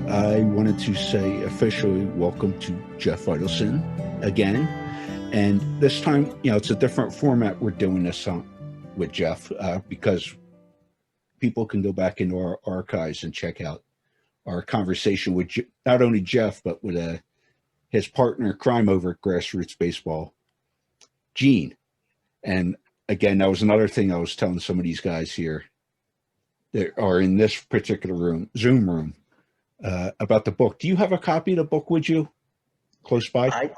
I wanted to say officially welcome to Jeff Idelson again. And this time, it's a different format we're doing this on with Jeff because people can go back into our archives and check out our conversation with not only Jeff, but with his partner in crime over at Grassroots Baseball, Gene. And again, that was another thing I was telling some of these guys here that are in this particular room, Zoom room, about the book. Do you have a copy of the book with you close by?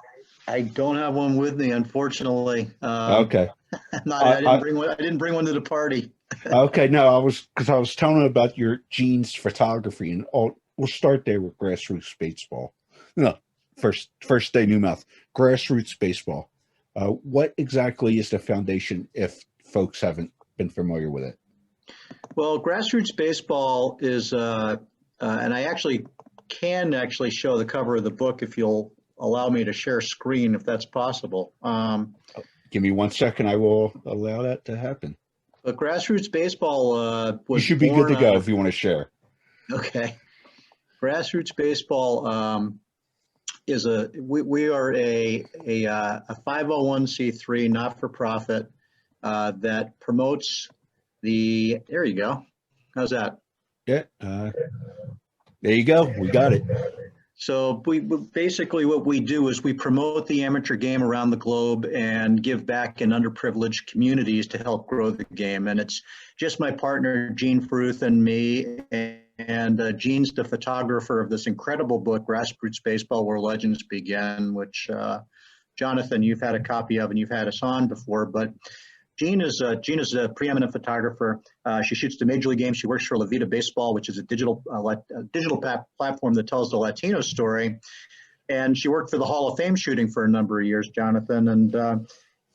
I don't have one with me, unfortunately. Okay. I didn't bring one to the party. Okay, no, because I was telling them about your Gene's photography, and we'll start there with Grassroots Baseball. No, first day new mouth. Grassroots Baseball. What exactly is the foundation if folks haven't been familiar with it? Well, Grassroots Baseball is, and I actually can show the cover of the book if you'll allow me to share screen, if that's possible. Give me 1 second. I will allow that to happen. But Grassroots Baseball was you should be good to go if you want to share. Okay. Grassroots Baseball is we are a 501c3 not-for-profit that promotes there you go. How's that? Yeah. There you go. We got it. So basically what we do is we promote the amateur game around the globe and give back in underprivileged communities to help grow the game. And it's just my partner, Gene Ruth, and me. And Gene's the photographer of this incredible book, Grassroots Baseball, Where Legends Begin, which Jonathan, you've had a copy of and you've had us on before. But Gene is a preeminent photographer. She shoots the major league games. She works for Visit Baseball, which is a digital platform that tells the Latino story. And she worked for the Hall of Fame shooting for a number of years, Jonathan. And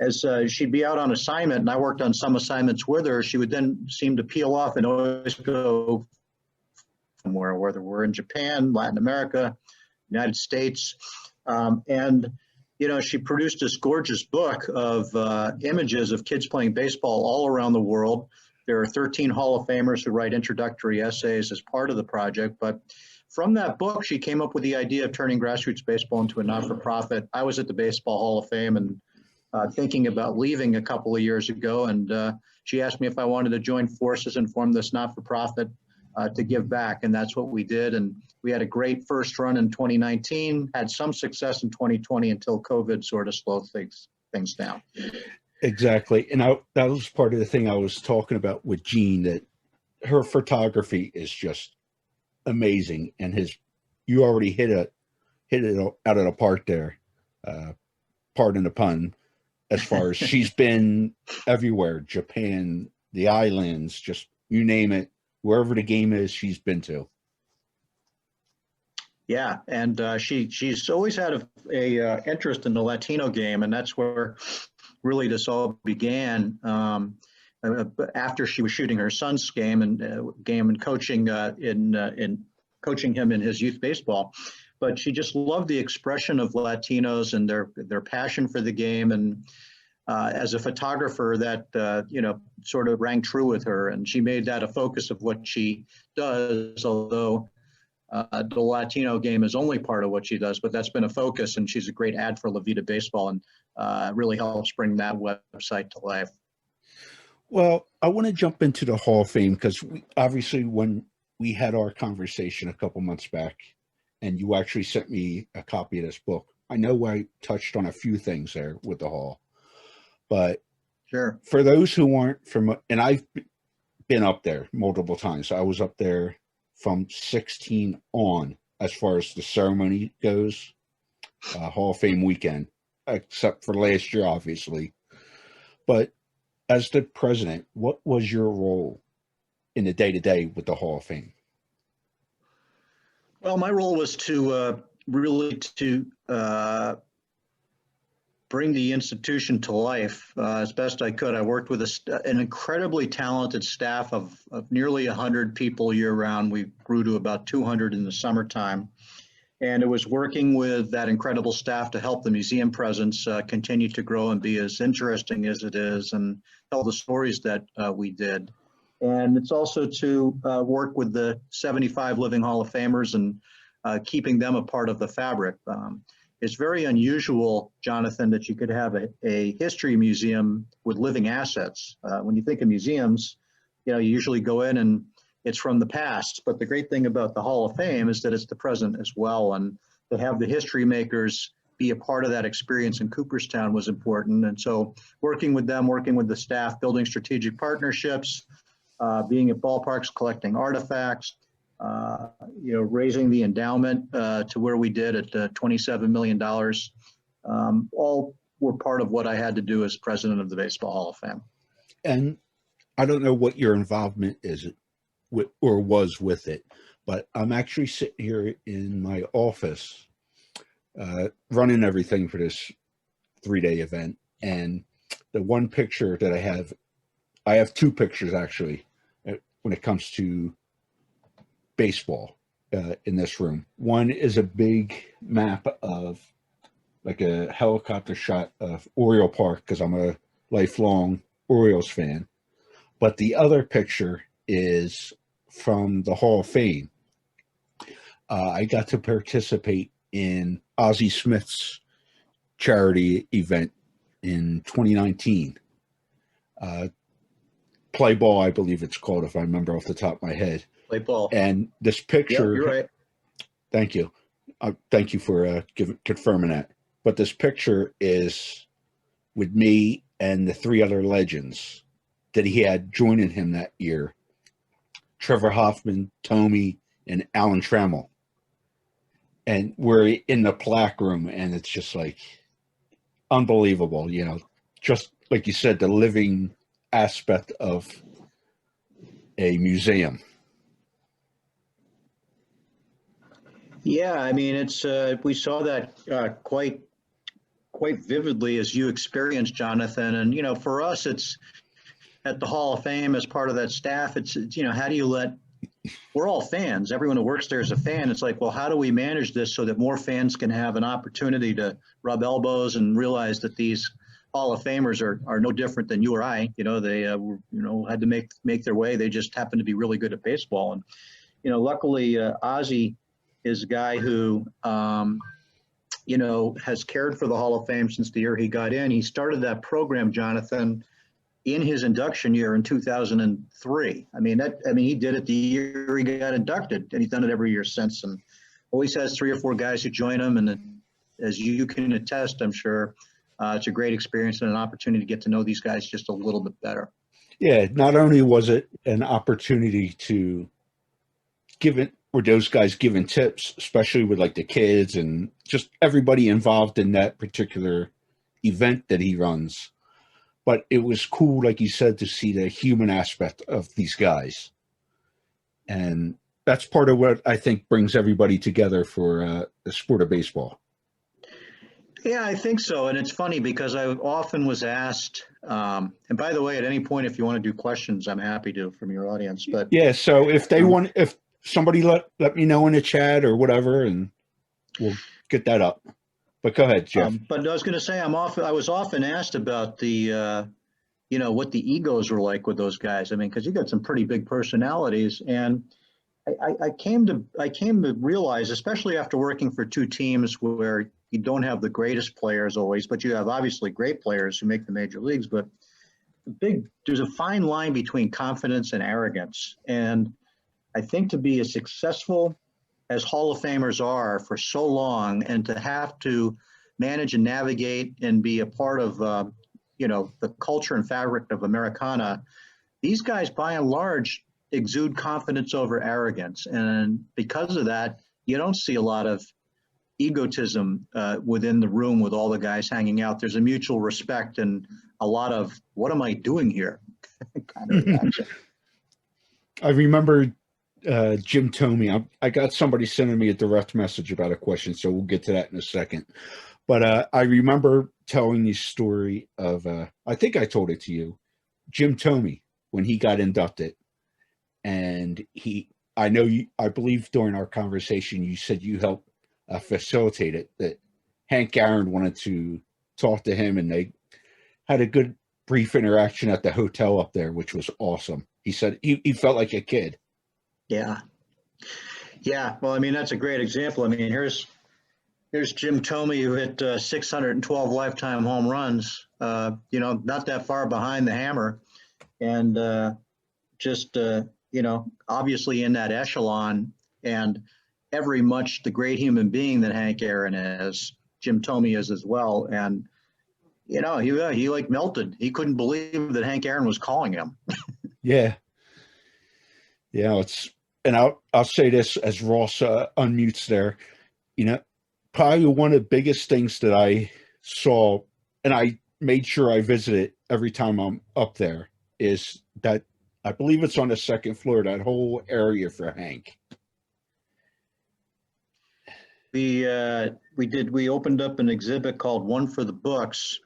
as she'd be out on assignment, and I worked on some assignments with her, she would then seem to peel off and always go somewhere, whether we're in Japan, Latin America, United States. She produced this gorgeous book of images of kids playing baseball all around the world. There are 13 Hall of Famers who write introductory essays as part of the project. But from that book, she came up with the idea of turning Grassroots Baseball into a not-for-profit. I was at the Baseball Hall of Fame and thinking about leaving a couple of years ago. And she asked me if I wanted to join forces and form this not-for-profit to give back. And that's what we did. And we had a great first run in 2019, had some success in 2020 until COVID sort of slowed things down. Exactly. And that was part of the thing I was talking about with Gene, that her photography is just amazing. And you already hit it out of the park there. Pardon the pun, as far as she's been everywhere, Japan, the islands, just you name it, wherever the game is, she's been to. Yeah, and she's always had a interest in the Latino game, and that's where really this all began. After she was shooting her son's game and coaching in coaching him in his youth baseball, but she just loved the expression of Latinos and their passion for the game. And as a photographer, that sort of rang true with her, and she made that a focus of what she does. Although the Latino game is only part of what she does, but that's been a focus, and she's a great ad for La Vida Baseball, and really helps bring that website to life. Well, I want to jump into the Hall of Fame because obviously when we had our conversation a couple months back, and you actually sent me a copy of this book. I know I touched on a few things there with the Hall, but Sure. for those who aren't from, and I've been up there multiple times. I was up there from 16 on, as far as the ceremony goes, Hall of Fame weekend, except for last year, obviously. But as the president, what was your role in the day-to-day with the Hall of Fame? Well, my role was to really to bring the institution to life as best I could. I worked with an incredibly talented staff of nearly 100 people year-round. We grew to about 200 in the summertime. And it was working with that incredible staff to help the museum presence continue to grow and be as interesting as it is and tell the stories that we did. And it's also to work with the 75 living Hall of Famers and keeping them a part of the fabric. It's very unusual, Jonathan, that you could have a history museum with living assets. When you think of museums, you usually go in and it's from the past. But the great thing about the Hall of Fame is that it's the present as well. And to have the history makers be a part of that experience in Cooperstown was important. And so working with them, working with the staff, building strategic partnerships, being at ballparks, collecting artifacts, raising the endowment to where we did at $27 million, all were part of what I had to do as president of the Baseball Hall of Fame. And I don't know what your involvement is or was with it, but I'm actually sitting here in my office running everything for this 3-day event. And the one picture that I have two pictures actually when it comes to baseball in this room. One is a big map of like a helicopter shot of Oriole Park, because I'm a lifelong Orioles fan. But the other picture is from the Hall of Fame. I got to participate in Ozzie Smith's charity event in 2019. Play Ball, I believe it's called, if I remember off the top of my head. Play Ball. And this picture, yep, you're right. Thank you. Thank you for confirming that. But this picture is with me and the 3 other legends that he had joining him that year: Trevor Hoffman, Thome, and Alan Trammell. And we're in the plaque room, and it's just like unbelievable, just like you said, the living aspect of a museum. Yeah, I mean, it's we saw that quite vividly as you experienced, Jonathan. And for us, it's at the Hall of Fame as part of that staff. It's how do you we're all fans. Everyone who works there is a fan. It's like, well, how do we manage this so that more fans can have an opportunity to rub elbows and realize that these Hall of Famers are no different than you or I. They had to make their way. They just happen to be really good at baseball. And luckily, Ozzie is a guy who has cared for the Hall of Fame since the year he got in. He started that program, Jonathan, in his induction year in 2003. I mean, he did it the year he got inducted, and he's done it every year since, and always has 3 or 4 guys who join him. And as you can attest, I'm sure, it's a great experience and an opportunity to get to know these guys just a little bit better. Yeah, not only was it an opportunity to those guys giving tips, especially with like the kids and just everybody involved in that particular event that he runs, but it was cool, like you said, to see the human aspect of these guys. And that's part of what I think brings everybody together for the sport of baseball. Yeah, I think so. And it's funny because I often was asked, and by the way, at any point, if you want to do questions, I'm happy to from your audience. But yeah, so if they if somebody let me know in the chat or whatever, and we'll get that up. But go ahead, Jeff. But I was going to say, I was often asked about the, what the egos were like with those guys. I mean, because you got some pretty big personalities, and I came to realize, especially after working for 2 teams where you don't have the greatest players always, but you have obviously great players who make the major leagues. But there's a fine line between confidence and arrogance. And I think to be a successful as Hall of Famers are for so long, and to have to manage and navigate and be a part of, the culture and fabric of Americana, these guys, by and large, exude confidence over arrogance. And because of that, you don't see a lot of egotism within the room with all the guys hanging out. There's a mutual respect and a lot of, what am I doing here? kind of reaction. I remember Jim Thome. I got somebody sending me a direct message about a question, so we'll get to that in a second. But I remember telling the story of, I think I told it to you, Jim Thome, when he got inducted. And I believe during our conversation, you said you helped facilitate it, that Hank Aaron wanted to talk to him, and they had a good brief interaction at the hotel up there, which was awesome. He said he felt like a kid. Yeah. Yeah. Well, I mean, that's a great example. I mean, here's Jim Thome, who hit 612 lifetime home runs, not that far behind the hammer. And obviously in that echelon, and every much the great human being that Hank Aaron is, Jim Thome is as well. And, he like melted. He couldn't believe that Hank Aaron was calling him. Yeah. Yeah. And I'll say this as Ross unmutes there, probably one of the biggest things that I saw, and I made sure I visited every time I'm up there, is that I believe it's on the second floor, that whole area for Hank. We opened up an exhibit called One for the Books,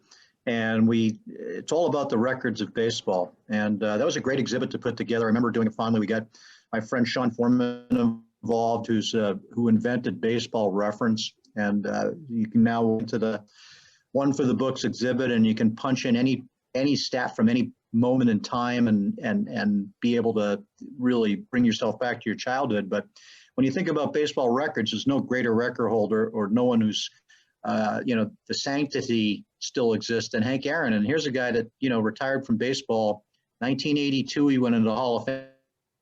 and it's all about the records of baseball. And that was a great exhibit to put together. I remember doing it fondly. We got my friend Sean Foreman involved, who invented Baseball Reference. And you can now go into the One for the Books exhibit, and you can punch in any stat from any moment in time and be able to really bring yourself back to your childhood. But when you think about baseball records, there's no greater record holder or no one who's, the sanctity still exists than Hank Aaron. And here's a guy that, retired from baseball. 1982, he went into the Hall of Fame.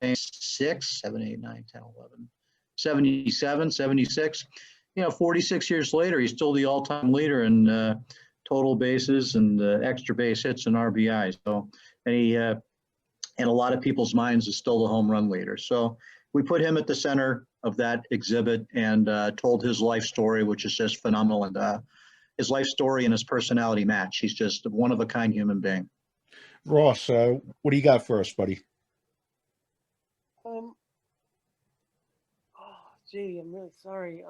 6, 7, 8, 9, 10, 11, 77, 76. 46 years later, he's still the all-time leader in total bases and extra base hits and RBI. So, and he, in a lot of people's minds, is still the home run leader. So we put him at the center of that exhibit and told his life story, which is just phenomenal. And his life story and his personality match. He's just a one-of-a-kind human being. Ross, what do you got for us, buddy? I'm really sorry.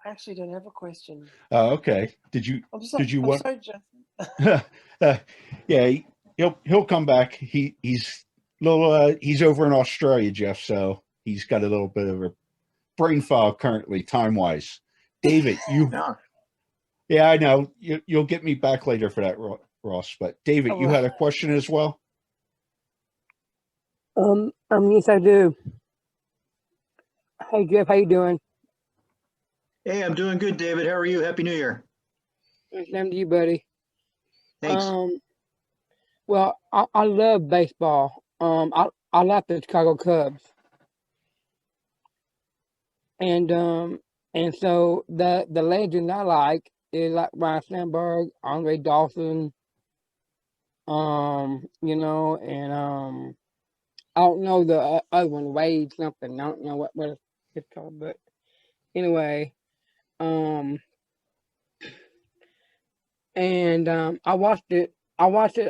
I actually don't have a question. Okay. Did you I'm want? sorry, Justin. Yeah, he'll come back. He's over in Australia, Jeff. So he's got a little bit of a brain fog currently, time wise. David, yeah, I know you'll get me back later for that, Ross. But David, you had a question as well. Yes, I do. Hey, Jeff, how you doing? Hey, I'm doing good, David. How are you? Happy New Year. Same to you, buddy. Thanks. Well, I love baseball. I like the Chicago Cubs, and so the legend I like is like Ryan Sandberg, Andre Dawson, and I don't know the other one, Wade something. I don't know what it's called, but anyway, and I watched it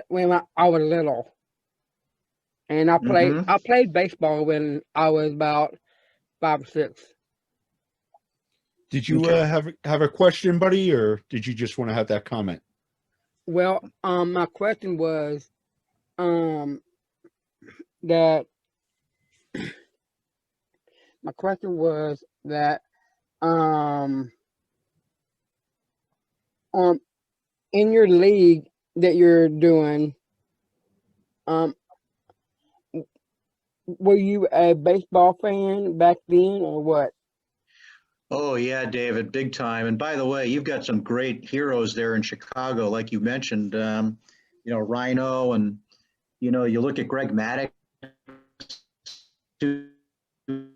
when I was little, and I played baseball when I was about 5 or 6. Did you have a question, buddy, or did you just want to have that comment? Well, my question was, that in your league that you're doing, were you a baseball fan back then or what? Oh yeah, David, big time. And by the way, you've got some great heroes there in Chicago, like you mentioned, Rhino, and you look at Greg Maddux,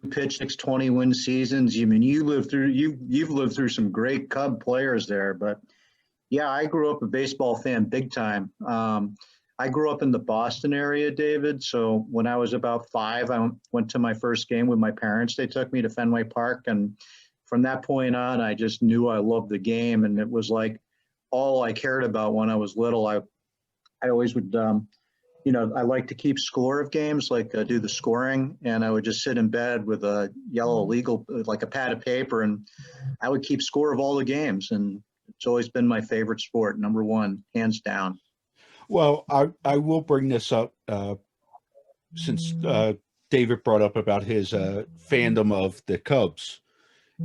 who pitched 620 win seasons. You mean you've lived through some great Cub players there, but yeah, I grew up a baseball fan big time. I grew up in the Boston area, David. So when I was about 5, I went to my first game with my parents. They took me to Fenway Park, and from that point on, I just knew I loved the game, and it was like all I cared about when I was little. I always would, I like to keep score of games, like do the scoring, and I would just sit in bed with a yellow legal, like a pad of paper, and I would keep score of all the games, and it's always been my favorite sport, number one, hands down. Well, I will bring this up since David brought up about his fandom of the Cubs,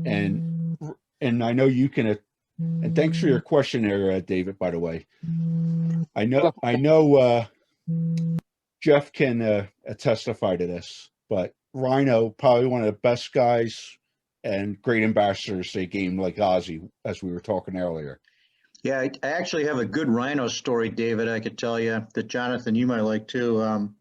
and I know you can. And thanks for your question there, David. By the way, I know Jeff can testify to this, but Rhino, probably one of the best guys and great ambassadors to a game like Ozzy, as we were talking earlier. Yeah, I actually have a good Rhino story, David, I could tell you that Jonathan, you might like too.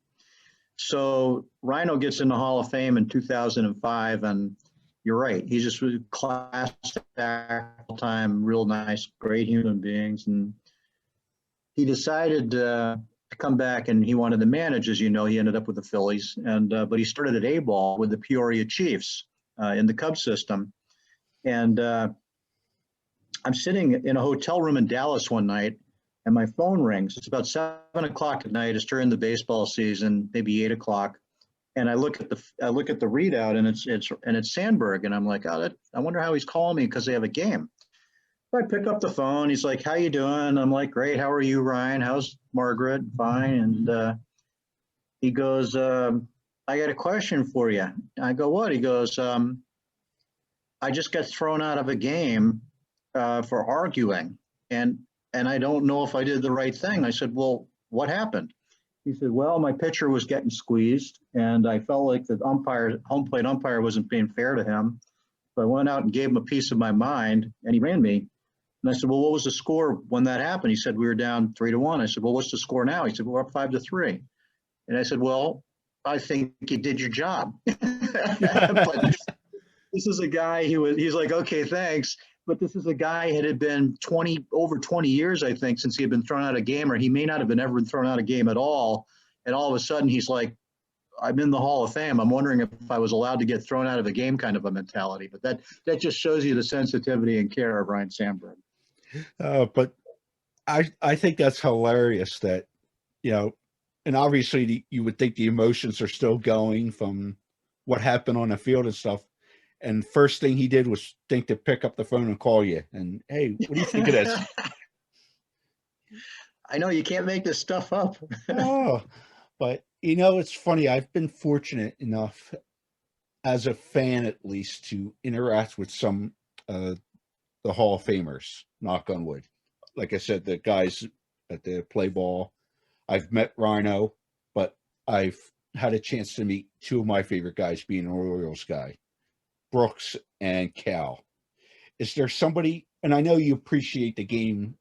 So Rhino gets in the Hall of Fame in 2005, and you're right. He's just a class act all time, real nice, great human beings. And he decided to come back, and he wanted to manage, as you know. He ended up with the Phillies, and but he started at A-ball with the Peoria Chiefs in the Cubs system. And I'm sitting in a hotel room in Dallas one night, and my phone rings. It's about 7 o'clock at night. It's during the baseball season, maybe 8 o'clock. And I look at the readout, and it's Sandberg, and I'm like, I wonder how he's calling me because they have a game. So I pick up the phone. He's like, "How you doing?" I'm like, "Great. How are you, Ryan? How's Margaret?" "Fine." And he goes, "I got a question for you." I go, "What?" He goes, "I just got thrown out of a game for arguing, and I don't know if I did the right thing." I said, "Well, what happened?" He said, "Well, my pitcher was getting squeezed, and I felt like the home plate umpire wasn't being fair to him. So I went out and gave him a piece of my mind, and he ran me." And I said, "Well, what was the score when that happened?" He said, "We were down 3-1. I said, "Well, what's the score now?" He said, "We're up 5-3. And I said, "Well, I think you did your job." But this is a guy he's like, "Okay, thanks." But this is a guy it had been over 20 years, I think, since he had been thrown out of a game, or he may not have been ever thrown out of a game at all. And all of a sudden he's like, "I'm in the Hall of Fame. I'm wondering if I was allowed to get thrown out of a game," kind of a mentality. But that just shows you the sensitivity and care of Ryan Sandberg. But I think that's hilarious that, and obviously you would think the emotions are still going from what happened on the field and stuff. And first thing he did was think to pick up the phone and call you. And, "Hey, what do you think of this?" I know, you can't make this stuff up. Oh, but it's funny. I've been fortunate enough as a fan, at least, to interact with some the Hall of Famers, knock on wood. Like I said, the guys at the play ball, I've met Rhino, but I've had a chance to meet two of my favorite guys, being an Orioles guy, Brooks and Cal. Is there somebody, and I know you appreciate the game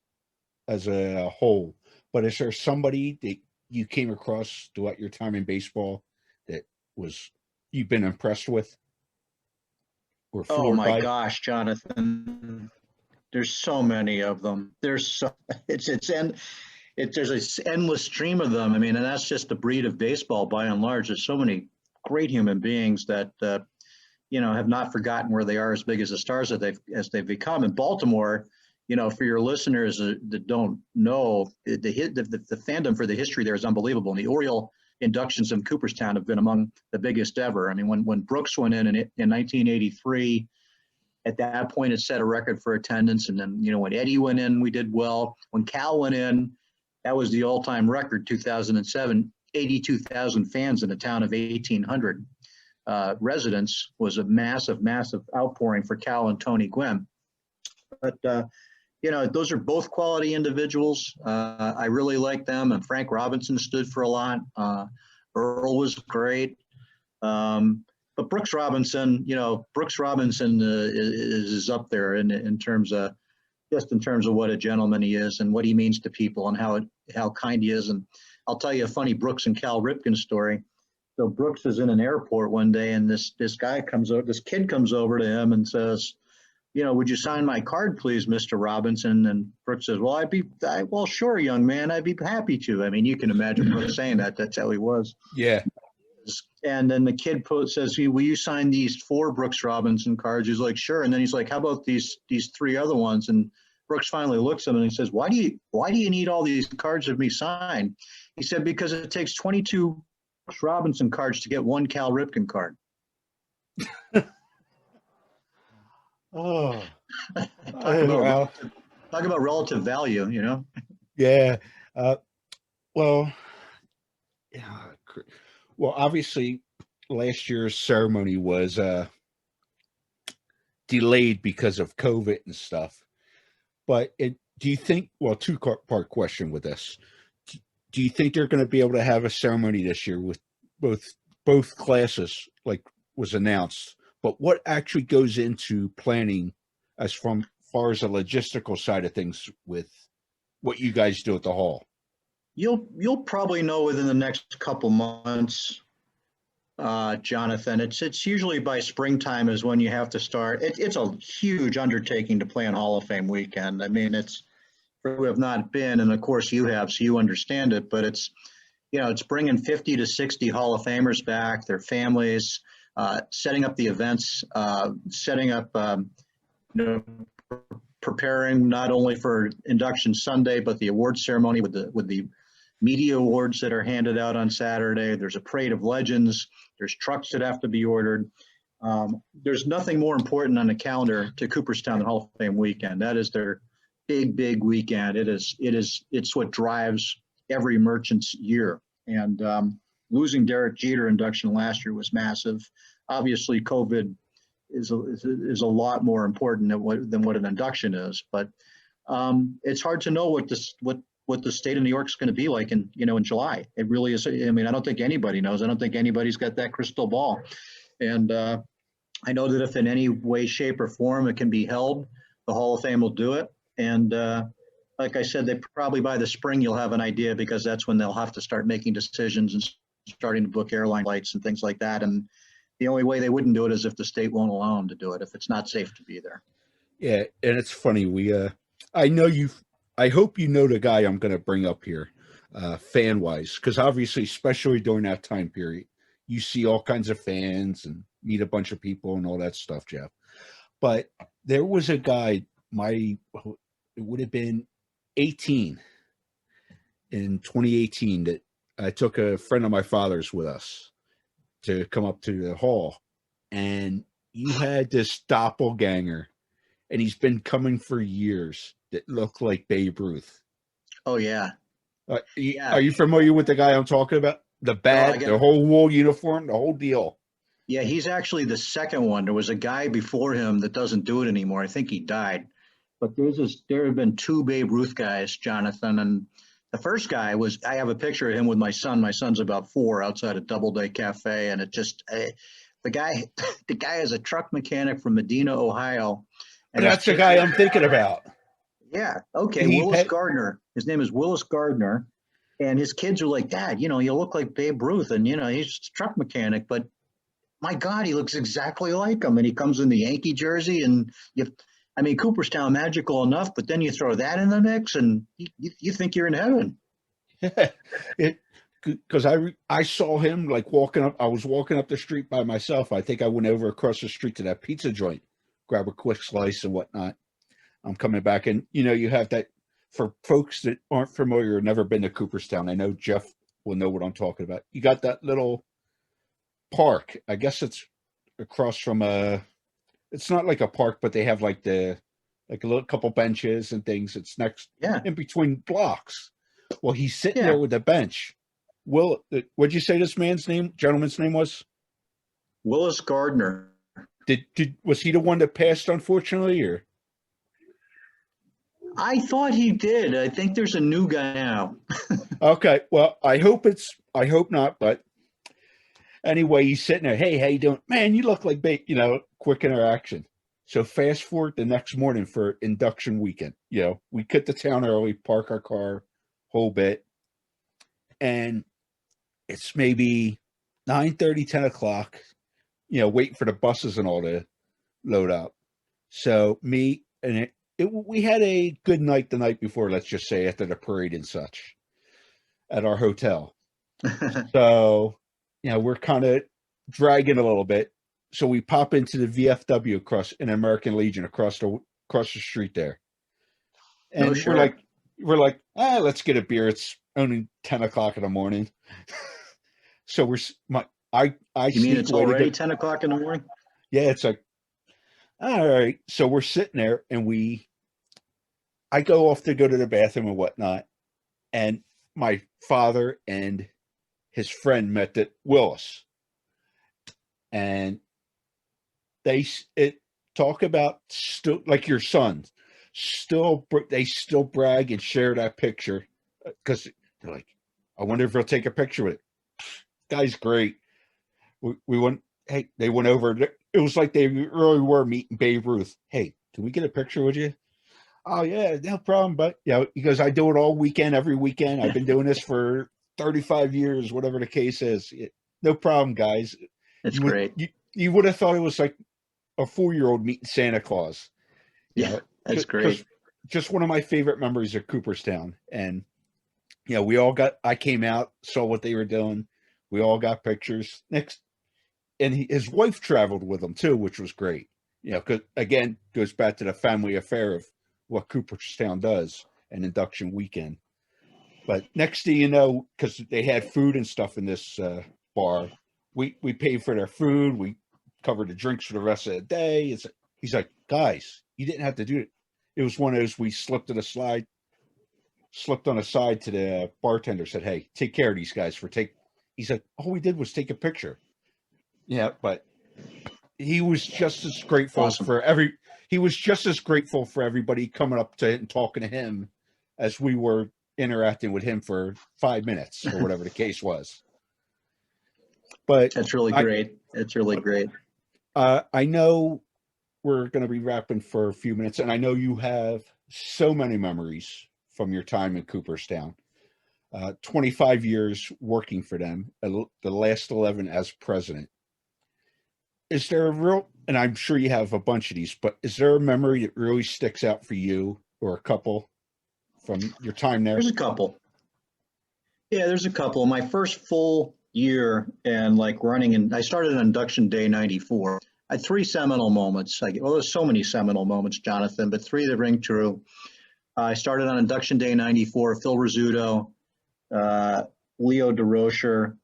as a whole, but is there somebody that you came across throughout your time in baseball that you've been impressed with? Or Oh my gosh, Jonathan. There's so many of them. There's an endless stream of them. I mean, and that's just the breed of baseball by and large. There's so many great human beings that have not forgotten where they are, as big as the stars as they've become. In Baltimore, for your listeners that don't know, the fandom for the history there is unbelievable. And the Oriole inductions in Cooperstown have been among the biggest ever. I mean, when Brooks went in 1983, at that point it set a record for attendance. And then, when Eddie went in, we did well. When Cal went in, that was the all-time record, 2007, 82,000 fans in a town of 1,800 residents. Was a massive, massive outpouring for Cal and Tony Gwynn. But, those are both quality individuals. I really like them. And Frank Robinson stood for a lot. Earl was great. But Brooks Robinson, is up there in terms of what a gentleman he is and what he means to people and how kind he is. And I'll tell you a funny Brooks and Cal Ripken story. So Brooks is in an airport one day, and this kid comes over to him and says, would you sign my card, please, Mr. Robinson? And Brooks says, well, well, sure, young man, I'd be happy to. I mean, you can imagine Brooks saying that. That's how he was. Yeah. And then the kid says, will you sign these 4 Brooks Robinson cards? He's like, sure. And then he's like, how about these 3 other ones? And Brooks finally looks at him and he says, why do you need all these cards of me signed? He said, because it takes 22 Brooks Robinson cards to get 1 Cal Ripken card. Oh, Talk about relative value, Yeah. Well, yeah. Well, obviously, last year's ceremony was delayed because of COVID and stuff. But do you think? Well, two-part question with this. Do you think they're going to be able to have a ceremony this year with both classes, like was announced? But what actually goes into planning as far as the logistical side of things with what you guys do at the hall? You'll probably know within the next couple months, Jonathan. It's usually by springtime is when you have to start. It's a huge undertaking to plan Hall of Fame weekend. I mean, it's for who have not been, and of course you have, so you understand it. But it's bringing 50 to 60 Hall of Famers back, their families. Setting up the events, setting up, preparing not only for induction Sunday, but the award ceremony with the media awards that are handed out on Saturday. There's a parade of legends. There's trucks that have to be ordered. There's nothing more important on the calendar to Cooperstown than Hall of Fame weekend. That is their big weekend. It's what drives every merchant's year. And losing Derek Jeter induction last year was massive. Obviously, COVID is a lot more important than what an induction is. But it's hard to know what the state of New York is going to be like in July. It really is. I mean, I don't think anybody knows. I don't think anybody's got that crystal ball. And I know that if in any way, shape, or form it can be held, the Hall of Fame will do it. And like I said, they probably by the spring you'll have an idea, because that's when they'll have to start making decisions and starting to book airline flights and things like that. And the only way they wouldn't do it is if the state won't allow them to do it, if it's not safe to be there. Yeah, and it's funny. I hope you know the guy I'm going to bring up here, fan-wise, because obviously, especially during that time period, you see all kinds of fans and meet a bunch of people and all that stuff, Jeff. But there was a guy, it would have been 18 in 2018, that I took a friend of my father's with us to come up to the hall, and you had this doppelganger, and he's been coming for years, that looked like Babe Ruth. Oh yeah. Are you familiar with the guy I'm talking about? The bat, the whole wool uniform, the whole deal. Yeah, he's actually the second one. There was a guy before him that doesn't do it anymore. I think he died. But there have been 2 Babe Ruth guys, Jonathan, and the first guy I have a picture of him with my son. My son's about 4 outside a Doubleday Cafe. And the guy is a truck mechanic from Medina, Ohio. And that's the guy I'm thinking about. Yeah. Okay. Willis Gardner. His name is Willis Gardner. And his kids are like, Dad, you look like Babe Ruth. And, he's just a truck mechanic. But my God, he looks exactly like him. And he comes in the Yankee jersey. And Cooperstown magical enough, but then you throw that in the mix and you think you're in heaven. Because I saw him like walking up. I was walking up the street by myself. I think I went over across the street to that pizza joint, grab a quick slice and whatnot. I'm coming back, and you have that. For folks that aren't familiar or never been to Cooperstown, I know Jeff will know what I'm talking about. You got that little park. I guess it's across from it's not like a park, but they have like a little couple benches and things. It's next, in between blocks. Well, he's sitting there with a bench. What'd you say this gentleman's name was? Willis Gardner. Was he the one that passed, unfortunately, or? I thought he did. I think there's a new guy now. Okay. Well, I hope not, but anyway, he's sitting there. Hey, how you doing? Man, you look like quick interaction. So fast forward the next morning for induction weekend. We get to town early, park our car, whole bit. And it's maybe 9:30, 10 o'clock, waiting for the buses and all to load up. So me and we had a good night the night before, let's just say, after the parade and such at our hotel. So, we're kind of dragging a little bit. So we pop into the VFW across in American Legion across the street there. And sure. we're like, let's get a beer. It's only 10 o'clock in the morning. So I You mean it's away to already 10 o'clock in the morning? Yeah, it's like, all right. So we're sitting there and I go off to go to the bathroom and whatnot. And my father and his friend met at Willis. And they talk about still, like your son, they still brag and share that picture because they're like, I wonder if he'll take a picture with it. Guy's great. We went, hey, they went over. It was like they really were meeting Babe Ruth. Hey, can we get a picture with you? Oh yeah, no problem. But he goes, I do it all weekend, every weekend. I've been doing this for 35 years, whatever the case is. No problem, guys. It's great. You would have thought it was like a 4-year-old meeting Santa Claus. Yeah, that's great. Just one of my favorite memories of Cooperstown. And I came out, saw what they were doing. We all got pictures. And his wife traveled with him too, which was great. Because again, goes back to the family affair of what Cooperstown does, an induction weekend. But next thing you know, because they had food and stuff in this bar, we paid for their food. We covered the drinks for the rest of the day. He's like, guys, you didn't have to do it. It was one of those, we slipped on a side to the bartender, said, hey, take care of these guys he's like, all we did was take a picture. Yeah, but he was just as grateful he was just as grateful for everybody coming up to it and talking to him as we were interacting with him for 5 minutes or whatever the case was. But that's really great. It's really great. I know we're going to be wrapping for a few minutes, and I know you have so many memories from your time in Cooperstown. 25 years working for them, the last 11 as president. Is there and I'm sure you have a bunch of these, but is there a memory that really sticks out for you or a couple from your time there? There's a couple. Yeah, there's a couple. My first full year and running, I started on induction day 94. I had 3 seminal moments. There's so many seminal moments, Jonathan, but 3 that ring true. I started on induction day 94, Phil Rizzuto, Leo DeRocher,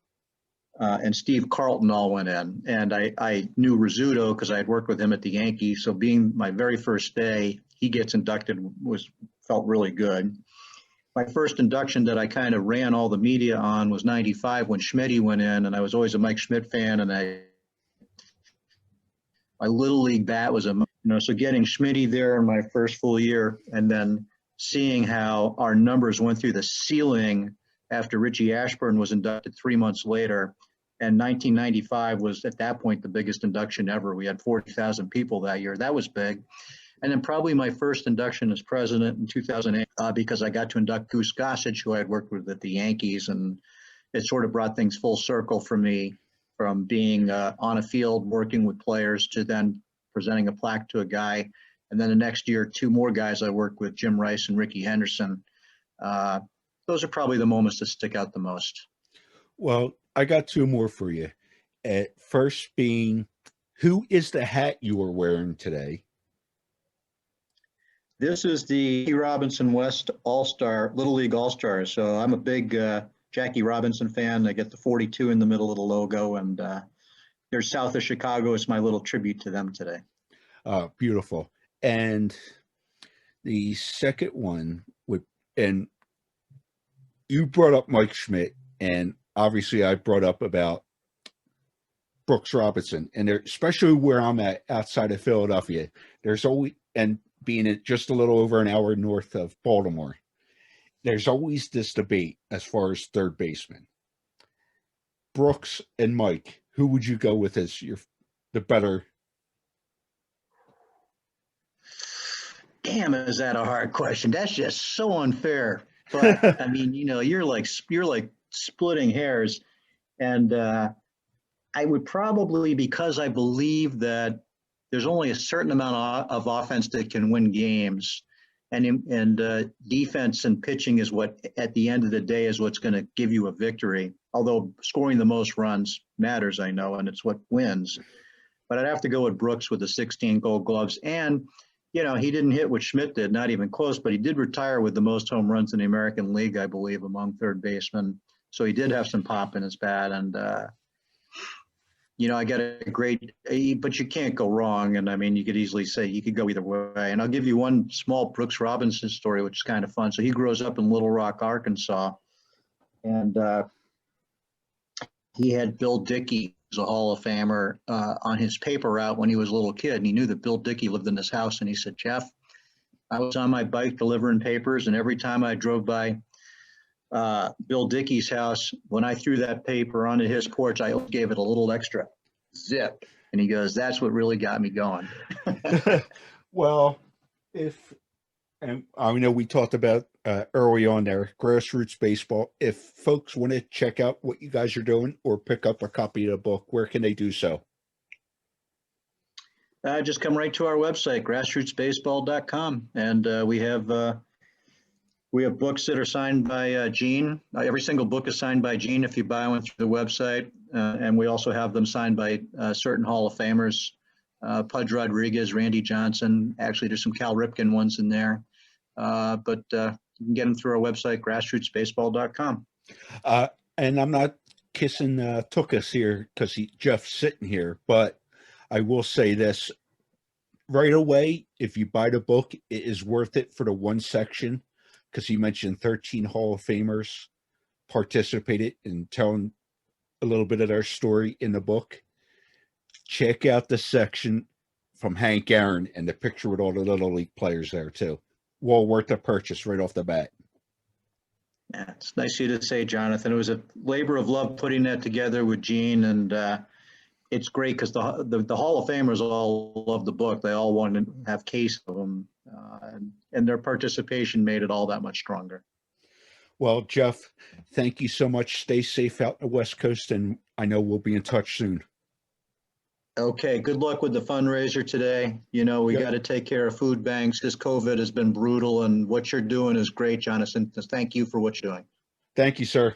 and Steve Carlton all went in. And I knew Rizzuto because I had worked with him at the Yankees. So being my very first day, he gets inducted felt really good. My first induction that I kind of ran all the media on was 95 when Schmidt went in, and I was always a Mike Schmidt fan, and my little league bat was so getting Schmidt there in my first full year, and then seeing how our numbers went through the ceiling after Richie Ashburn was inducted 3 months later. And 1995 was at that point the biggest induction ever. We had 40,000 people that year. That was big. And then probably my first induction as president in 2008, because I got to induct Goose Gossage, who I had worked with at the Yankees. And it sort of brought things full circle for me from being on a field working with players to then presenting a plaque to a guy. And then the next year, 2 more guys I worked with, Jim Rice and Ricky Henderson. Those are probably the moments that stick out the most. Well, I got 2 more for you. First being, who is the hat you are wearing today? This is the Robinson West All-Star, Little League All-Stars. So I'm a big Jackie Robinson fan. I get the 42 in the middle of the logo, and they're south of Chicago. It's my little tribute to them today. Beautiful. And the second one and you brought up Mike Schmidt, and obviously I brought up about Brooks Robinson, and there, especially where I'm at outside of Philadelphia, there's always, and being just a little over an hour north of Baltimore, there's always this debate as far as third baseman. Brooks and Mike, who would you go with as the better? Damn, is that a hard question? That's just so unfair. But I mean, you're like splitting hairs, and I would probably, because I believe that there's only a certain amount of offense that can win games, and defense and pitching is what, at the end of the day, is what's going to give you a victory. Although scoring the most runs matters, I know, and it's what wins. But I'd have to go with Brooks with the 16 Gold Gloves. And, you know, he didn't hit what Schmidt did, not even close, but he did retire with the most home runs in the American League, I believe, among third basemen. So he did have some pop in his bat. And, you know, I got a great, but you can't go wrong. And I mean, you could easily say you could go either way. And I'll give you one small Brooks Robinson story, which is kind of fun. So he grows up in Little Rock, Arkansas. And he had Bill Dickey, who's a Hall of Famer, on his paper route when he was a little kid. And he knew that Bill Dickey lived in his house. And he said, Jeff, I was on my bike delivering papers. And every time I drove by Bill Dickey's house, when I threw that paper onto his porch, I gave it a little extra zip. And he goes, that's what really got me going. Well, and I know we talked about early on there, Grassroots Baseball. If folks want to check out what you guys are doing or pick up a copy of the book, where can they do so? Just come right to our website, grassrootsbaseball.com. And we have books that are signed by Gene. Every single book is signed by Gene if you buy one through the website. And we also have them signed by certain Hall of Famers, Pudge Rodriguez, Randy Johnson. Actually, there's some Cal Ripken ones in there. But you can get them through our website, grassrootsbaseball.com. And I'm not kissing Tookus here because Jeff's sitting here, but I will say this right away. If you buy the book, it is worth it for the one section, because he mentioned 13 Hall of Famers participated in telling a little bit of their story in the book. Check out the section from Hank Aaron and the picture with all the Little League players there too. Well worth the purchase right off the bat. Yeah, it's nice of you to say, Jonathan. It was a labor of love putting that together with Gene, and it's great because the Hall of Famers all love the book. They all want to have case of them, and their participation made it all that much stronger. Well, Jeff, thank you so much. Stay safe out in the West Coast, and I know we'll be in touch soon. Okay, good luck with the fundraiser today. You know, we got to take care of food banks. This COVID has been brutal, and what you're doing is great, Jonathan. Thank you for what you're doing. Thank you, sir.